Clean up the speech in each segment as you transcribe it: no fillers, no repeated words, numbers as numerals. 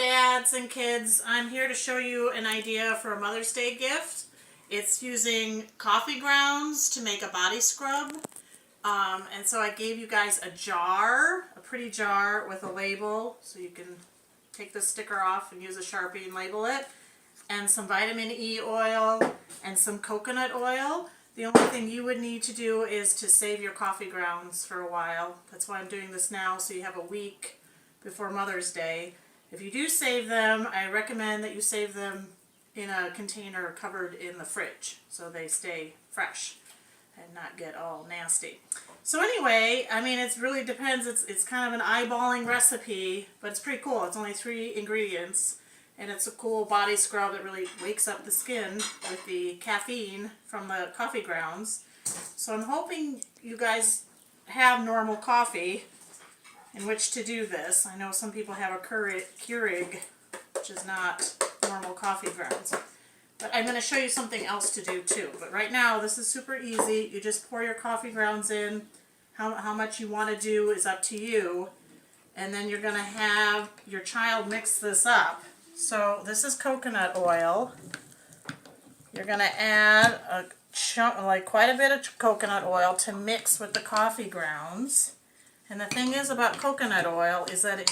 dads and kids, I'm here to show you an idea for a Mother's Day gift. It's using coffee grounds to make a body scrub. And so I gave you guys a jar, a pretty jar with a label, so you can take the sticker off and use a Sharpie and label it, and some vitamin E oil and some coconut oil. The only thing you would need to do is to save your coffee grounds for a while. That's why I'm doing this now, so you have a week before Mother's Day. If you do save them, I recommend that you save them in a container covered in the fridge so they stay fresh and not get all nasty. So anyway, I mean, it really depends. It's kind of an eyeballing recipe, but it's pretty cool. It's only 3 ingredients, and it's a cool body scrub that really wakes up the skin with the caffeine from the coffee grounds. So I'm hoping you guys have normal coffee in which to do this. I know some people have a Keurig, which is not normal coffee grounds. But I'm going to show you something else to do too. But right now, this is super easy. You just pour your coffee grounds in. How much you want to do is up to you. And then you're going to have your child mix this up. So this is coconut oil. You're going to add a chunk, like quite a bit of coconut oil to mix with the coffee grounds. And the thing is about coconut oil is that it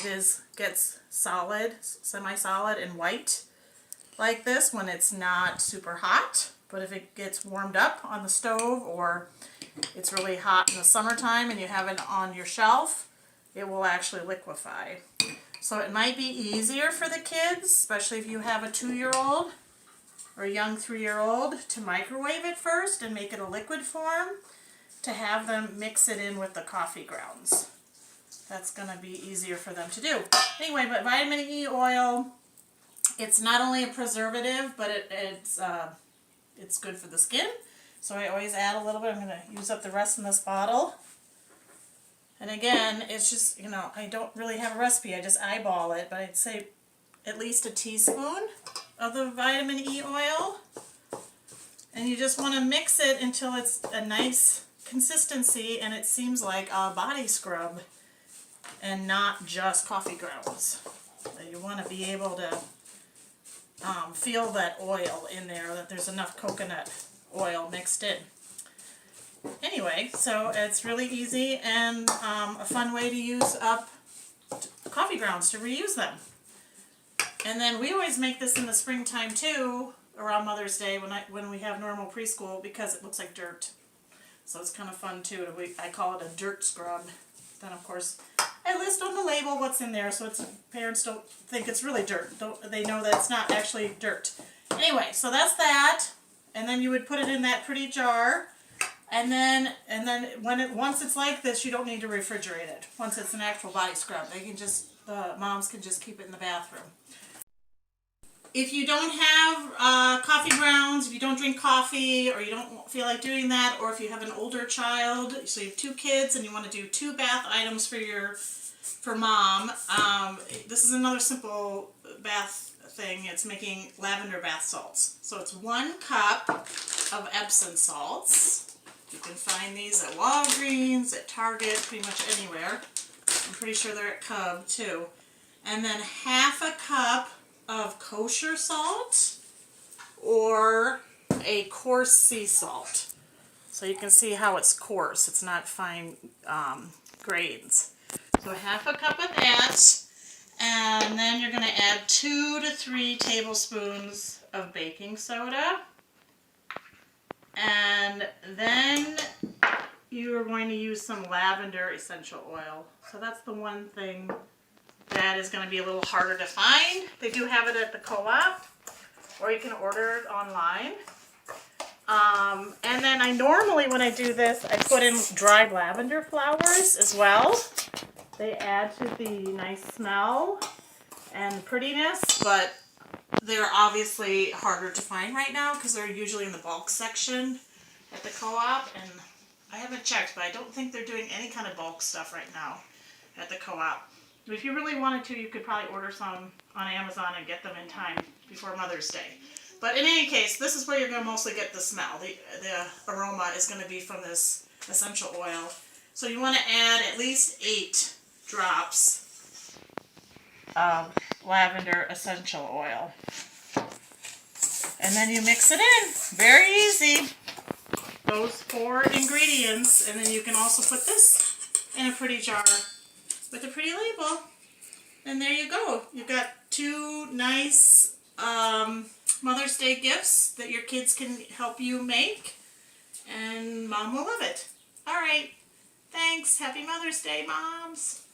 gets solid, semi-solid and white like this when it's not super hot. But if it gets warmed up on the stove, or it's really hot in the summertime and you have it on your shelf, it will actually liquefy. So it might be easier for the kids, especially if you have a 2-year-old or a young 3-year-old, to microwave it first and make it a liquid form, to have them mix it in with the coffee grounds. That's going to be easier for them to do. Anyway, but vitamin E oil, it's not only a preservative, but it's good for the skin. So I always add a little bit. I'm going to use up the rest in this bottle. And again, it's just, you know, I don't really have a recipe. I just eyeball it, but I'd say at least a teaspoon of the vitamin E oil. And you just want to mix it until it's a nice consistency and it seems like a body scrub and not just coffee grounds. So you want to be able to feel that oil in there, that there's enough coconut oil mixed in. Anyway, so it's really easy and a fun way to use up coffee grounds, to reuse them. And then we always make this in the springtime too, around Mother's Day when we have normal preschool, because it looks like dirt. So it's kind of fun too. I call it a dirt scrub. Then of course I list on the label what's in there, so parents don't think it's really dirt. They know that it's not actually dirt. Anyway, so that's that. And then you would put it in that pretty jar. And then once it's like this, you don't need to refrigerate it. Once it's an actual body scrub, the moms can just keep it in the bathroom. If you don't have coffee grounds, if you don't drink coffee, or you don't feel like doing that, or if you have an older child, so you have 2 kids and you want to do 2 bath items for mom, this is another simple bath thing. It's making lavender bath salts. So it's 1 cup of Epsom salts. You can find these at Walgreens, at Target, pretty much anywhere. I'm pretty sure they're at Cub too. And then half a cup of kosher salt, or a coarse sea salt. So you can see how it's coarse. It's not fine grains. So half a cup of that, and then you're going to add 2 to 3 tablespoons of baking soda. And then you are going to use some lavender essential oil. So that's the one thing that is going to be a little harder to find. They do have it at the co-op, or you can order it online. And then I normally, when I do this, I put in dried lavender flowers as well. They add to the nice smell and prettiness, but they're obviously harder to find right now because they're usually in the bulk section at the co-op, and I haven't checked, but I don't think they're doing any kind of bulk stuff right now at the co-op. If you really wanted to, you could probably order some on Amazon and get them in time before Mother's Day. But in any case, this is where you're going to mostly get the smell. The aroma is going to be from this essential oil. So you want to add at least 8 drops of lavender essential oil. And then you mix it in. Very easy. Those 4 ingredients, and then you can also put this in a pretty jar with a pretty label. And there you go. You've got 2 nice Mother's Day gifts that your kids can help you make, and Mom will love it. All right. Thanks. Happy Mother's Day, moms.